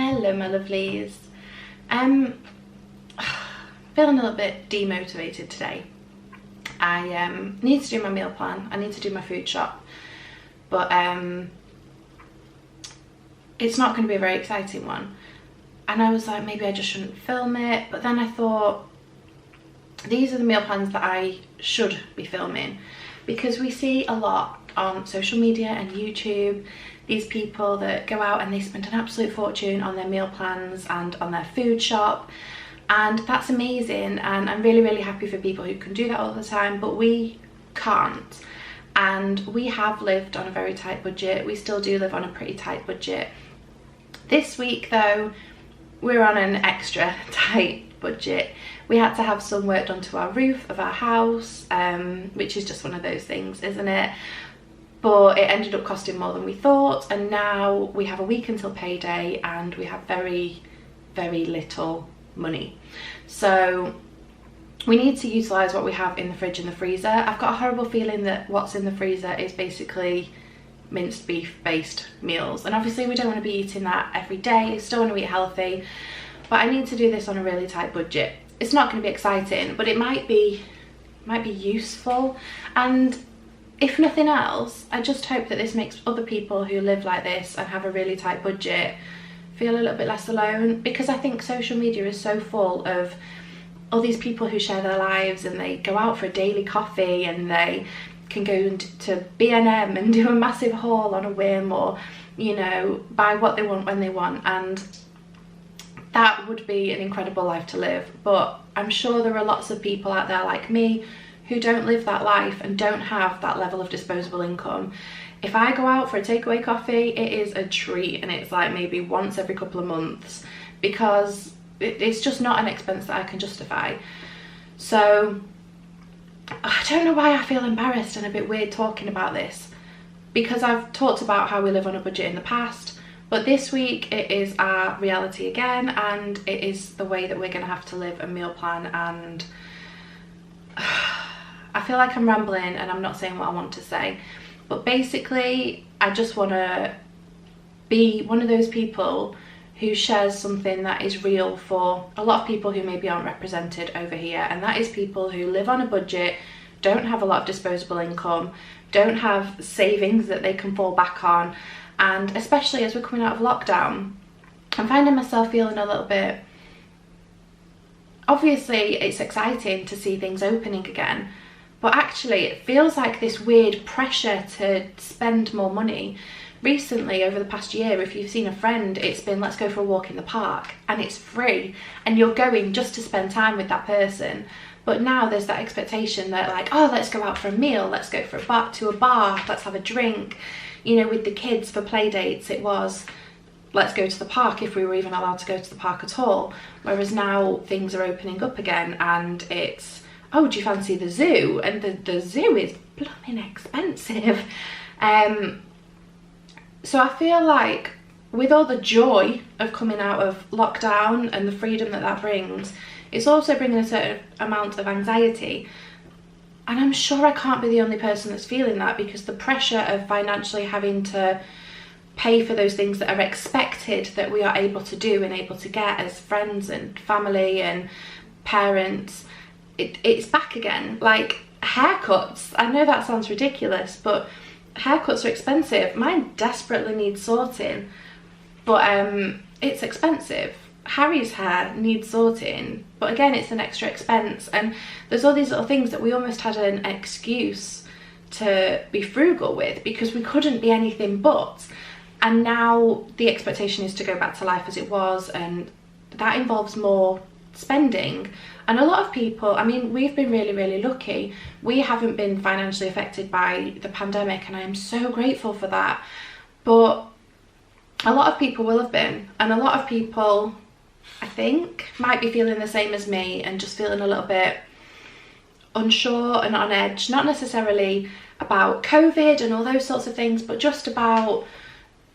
Hello my lovelies. Feeling a little bit demotivated today. I need to do my meal plan, I need to do my food shop, but it's not going to be a very exciting one. And I was like, maybe I just shouldn't film it, but then I thought these are the meal plans that I should be filming, because we see a lot on social media and YouTube, these people that go out and they spend an absolute fortune on their meal plans and on their food shop, and that's amazing, and I'm really happy for people who can do that all the time, but we can't. And we have lived on a very tight budget, we still do live on a pretty tight budget. This week though, we're on an extra tight budget. We had to have some work done to our roof of our house, which is just one of those things, isn't it? But it ended up costing more than we thought, and now we have a week until payday and we have very little money. So we need to utilise what we have in the fridge and the freezer. I've got a horrible feeling that what's in the freezer is basically minced beef based meals, and obviously we don't want to be eating that every day, still want to eat healthy, but I need to do this on a really tight budget. It's not going to be exciting, but it might be useful, and if nothing else, I just hope that this makes other people who live like this and have a really tight budget feel a little bit less alone, because I think social media is so full of all these people who share their lives, and they go out for a daily coffee and they can go to B&M and do a massive haul on a whim, or, you know, buy what they want when they want, and that would be an incredible life to live. But I'm sure there are lots of people out there like me who don't live that life and don't have that level of disposable income. If I go out for a takeaway coffee, it is a treat, and it's like maybe once every couple of months, because it's just not an expense that I can justify. So I don't know why I feel embarrassed and a bit weird talking about this, because I've talked about how we live on a budget in the past, but this week it is our reality again, and it is the way that we're going to have to live a meal plan. And I feel like I'm rambling and I'm not saying what I want to say, but basically I just want to be one of those people who shares something that is real for a lot of people who maybe aren't represented over here, and that is people who live on a budget, don't have a lot of disposable income, don't have savings that they can fall back on. And especially as we're coming out of lockdown, I'm finding myself feeling a little bit, obviously it's exciting to see things opening again, but actually it feels like this weird pressure to spend more money. Recently, over the past year, if you've seen a friend, it's been, let's go for a walk in the park, and it's free, and you're going just to spend time with that person. But now there's that expectation that, like, oh, let's go out for a meal, let's go for a bar, let's have a drink. You know, with the kids for play dates, it was, let's go to the park, if we were even allowed to go to the park at all. Whereas now things are opening up again, and it's, oh, do you fancy the zoo? And the zoo is blooming expensive. So I feel like with all the joy of coming out of lockdown and the freedom that that brings, it's also bringing a certain amount of anxiety. And I'm sure I can't be the only person that's feeling that, because the pressure of financially having to pay for those things that are expected that we are able to do and able to get as friends and family and parents, it's back again. Like haircuts, I know that sounds ridiculous, but haircuts are expensive. Mine desperately needs sorting, but it's expensive. Harry's hair needs sorting, but again, it's an extra expense. And there's all these little things that we almost had an excuse to be frugal with, because we couldn't be anything but. And now the expectation is to go back to life as it was, and that involves more spending. And a lot of people, I mean, we've been really lucky. We haven't been financially affected by the pandemic, and I am so grateful for that. But a lot of people will have been, and a lot of people, I think, might be feeling the same as me and just feeling a little bit unsure and on edge, not necessarily about COVID and all those sorts of things, but just about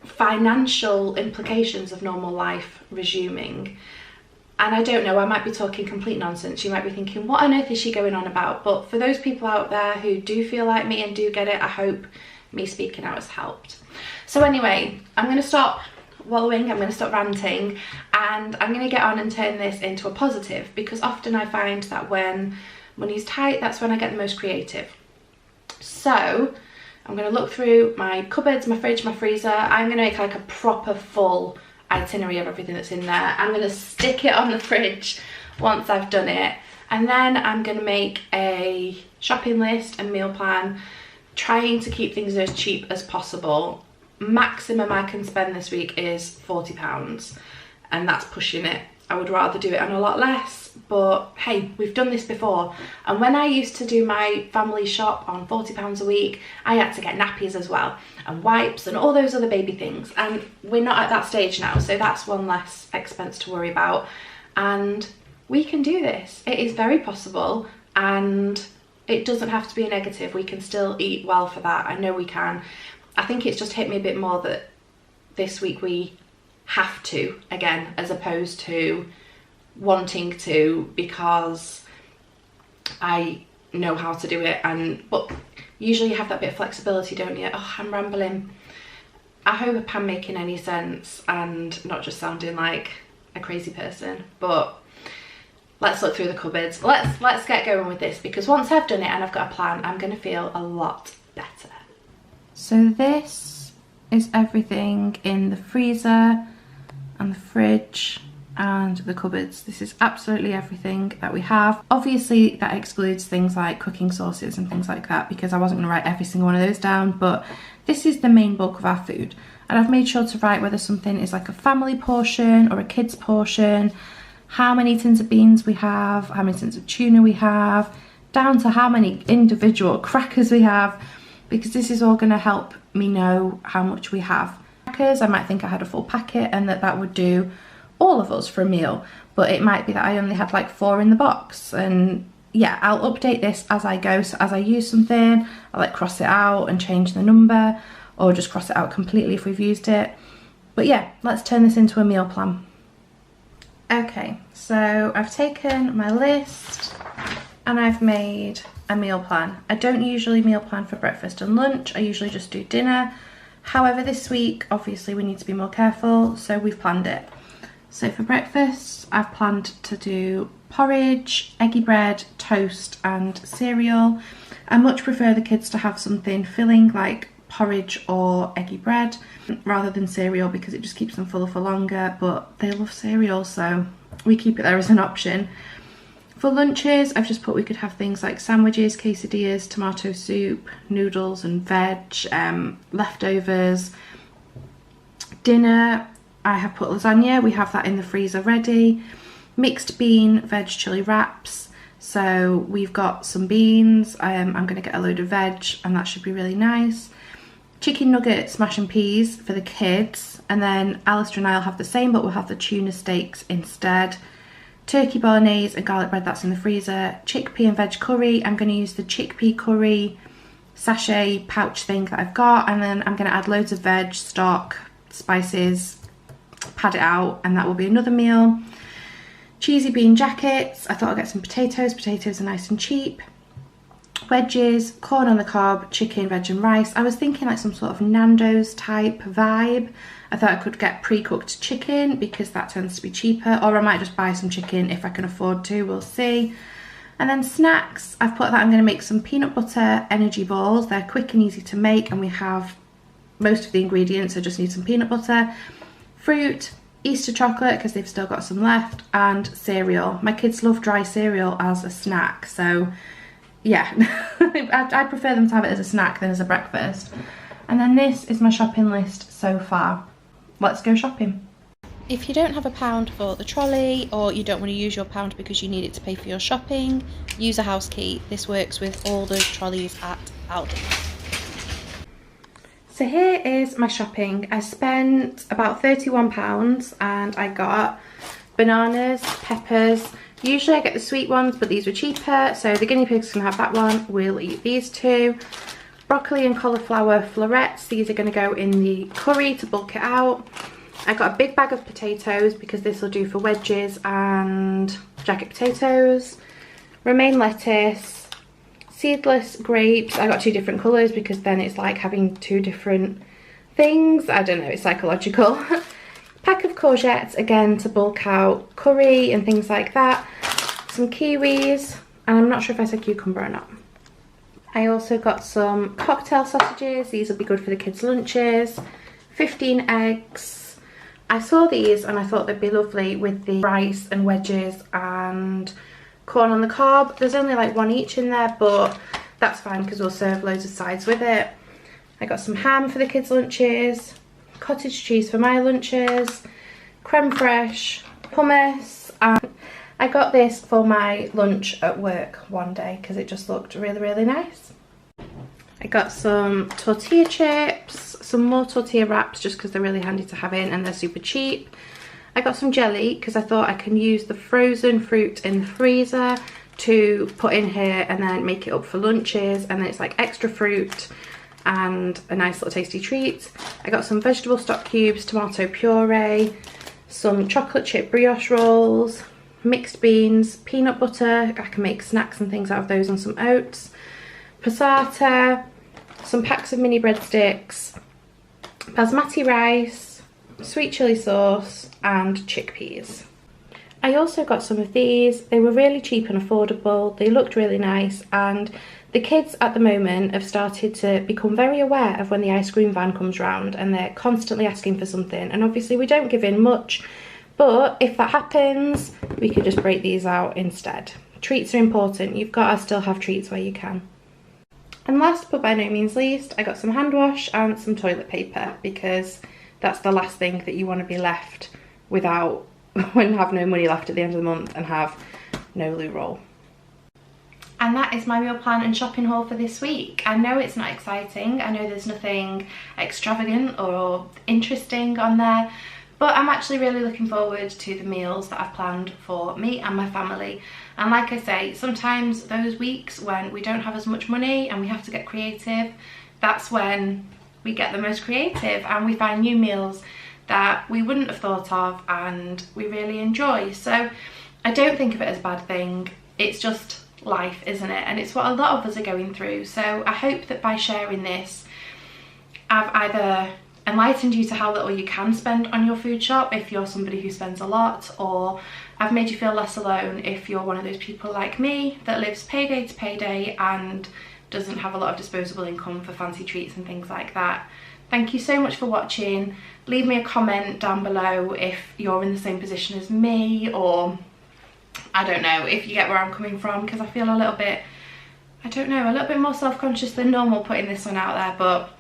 financial implications of normal life resuming. And I don't know, I might be talking complete nonsense. You might be thinking, what on earth is she going on about? But for those people out there who do feel like me and do get it, I hope me speaking out has helped. So anyway, I'm going to stop wallowing, I'm going to stop ranting, and I'm going to get on and turn this into a positive, because often I find that when money's tight, that's when I get the most creative. So I'm going to look through my cupboards, my fridge, my freezer. I'm going to make like a proper full itinerary of everything that's in there. I'm going to stick it on the fridge once I've done it, and then I'm going to make a shopping list and meal plan, trying to keep things as cheap as possible. Maximum I can spend this week is £40, and that's pushing it. I would rather do it on a lot less, but hey, we've done this before. And when I used to do my family shop on £40 a week, I had to get nappies as well, and wipes and all those other baby things, and we're not at that stage now, so that's one less expense to worry about. And we can do this. It is very possible, and it doesn't have to be a negative. We can still eat well for that. I know we can. I think it's just hit me a bit more that this week we have to again, as opposed to wanting to, because I know how to do it. But usually you have that bit of flexibility, don't you? Oh, I'm rambling. I hope I'm making any sense and not just sounding like a crazy person. But let's look through the cupboards. Let's get going with this, because once I've done it and I've got a plan, I'm going to feel a lot better. So this is everything in the freezer and the fridge and the cupboards. This is absolutely everything that we have. Obviously that excludes things like cooking sauces and things like that, because I wasn't going to write every single one of those down, but this is the main bulk of our food. And I've made sure to write whether something is like a family portion or a kid's portion, how many tins of beans we have, how many tins of tuna we have, down to how many individual crackers we have, because this is all going to help me know how much we have. Crackers, I might think I had a full packet and that would do all of us for a meal, but it might be that I only had like 4 in the box. And yeah, I'll update this as I go. So as I use something, I'll like cross it out and change the number, or just cross it out completely if we've used it. But yeah, let's turn this into a meal plan. Okay, so I've taken my list and I've made a meal plan. I don't usually meal plan for breakfast and lunch. I usually just do dinner. However, this week, obviously we need to be more careful, so we've planned it. So for breakfast, I've planned to do porridge, eggy bread, toast and cereal. I much prefer the kids to have something filling like porridge or eggy bread rather than cereal, because it just keeps them fuller for longer, but they love cereal, so we keep it there as an option. For lunches, I've just put we could have things like sandwiches, quesadillas, tomato soup, noodles and veg, leftovers. Dinner, I have put lasagna. We have that in the freezer ready. Mixed bean, veg chili wraps. So we've got some beans. I'm going to get a load of veg, and that should be really nice. Chicken nugget, smash and peas for the kids. And then Alistair and I will have the same, but we'll have the tuna steaks instead. Turkey bolognese and garlic bread, that's in the freezer. Chickpea and veg curry, I'm going to use the chickpea curry sachet pouch thing that I've got, and then I'm going to add loads of veg, stock, spices, pad it out, and that will be another meal. Cheesy bean jackets, I thought I'd get some potatoes. Potatoes are nice and cheap. Wedges, corn on the cob, chicken, veg and rice. I was thinking like some sort of Nando's type vibe. I thought I could get pre-cooked chicken because that tends to be cheaper, or I might just buy some chicken if I can afford to, we'll see. And then snacks, I've put that I'm going to make some peanut butter energy balls. They're quick and easy to make, and we have most of the ingredients, so just need some peanut butter. Fruit, Easter chocolate because they've still got some left, and cereal. My kids love dry cereal as a snack, so yeah, I'd prefer them to have it as a snack than as a breakfast. And then this is my shopping list so far. Let's go shopping. If you don't have £1 for the trolley, or you don't want to use your £1 because you need it to pay for your shopping, use a house key. This works with all the trolleys at Aldi. So here is my shopping. I spent about £31 and I got bananas, peppers. Usually I get the sweet ones, but these were cheaper, so the guinea pigs can have that one. We'll eat these two. Broccoli and cauliflower florets. These are going to go in the curry to bulk it out. I got a big bag of potatoes because this will do for wedges and jacket potatoes. Romaine lettuce, seedless grapes. I got 2 different colours because then it's like having 2 different things. I don't know, it's psychological. Pack of courgettes, again to bulk out curry and things like that. Some kiwis, and I'm not sure if I said cucumber or not. I also got some cocktail sausages. These will be good for the kids' lunches. 15 eggs. I saw these and I thought they'd be lovely with the rice and wedges and corn on the cob. There's only like one each in there, but that's fine because we'll serve loads of sides with it. I got some ham for the kids' lunches, cottage cheese for my lunches, creme fraiche, hummus, and I got this for my lunch at work one day because it just looked really, really nice. I got some tortilla chips, some more tortilla wraps just because they're really handy to have in and they're super cheap. I got some jelly because I thought I can use the frozen fruit in the freezer to put in here and then make it up for lunches, and then it's like extra fruit and a nice little tasty treat. I got some vegetable stock cubes, tomato puree, some chocolate chip brioche rolls, mixed beans, peanut butter. I can make snacks and things out of those, and some oats, passata, some packs of mini breadsticks, basmati rice, sweet chilli sauce, and chickpeas. I also got some of these. They were really cheap and affordable. They looked really nice, and the kids at the moment have started to become very aware of when the ice cream van comes round and they're constantly asking for something, and obviously we don't give in much, but if that happens we could just break these out instead. Treats are important. You've got to still have treats where you can. And last but by no means least, I got some hand wash and some toilet paper because that's the last thing that you want to be left without when you have no money left at the end of the month and have no loo roll. And that is my meal plan and shopping haul for this week. I know it's not exciting, I know there's nothing extravagant or interesting on there, but I'm actually really looking forward to the meals that I've planned for me and my family. And like I say, sometimes those weeks when we don't have as much money and we have to get creative, that's when we get the most creative and we find new meals that we wouldn't have thought of and we really enjoy. So I don't think of it as a bad thing. It's just life, isn't it? And it's what a lot of us are going through. So I hope that by sharing this, I've either enlightened you to how little you can spend on your food shop if you're somebody who spends a lot, or I've made you feel less alone if you're one of those people like me that lives payday to payday and doesn't have a lot of disposable income for fancy treats and things like that. Thank you so much for watching. Leave me a comment down below if you're in the same position as me, or I don't know, if you get where I'm coming from, because I feel a little bit, I don't know, a little bit more self-conscious than normal putting this one out there. But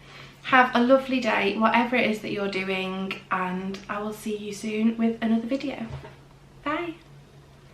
have a lovely day, whatever it is that you're doing, and I will see you soon with another video. Bye.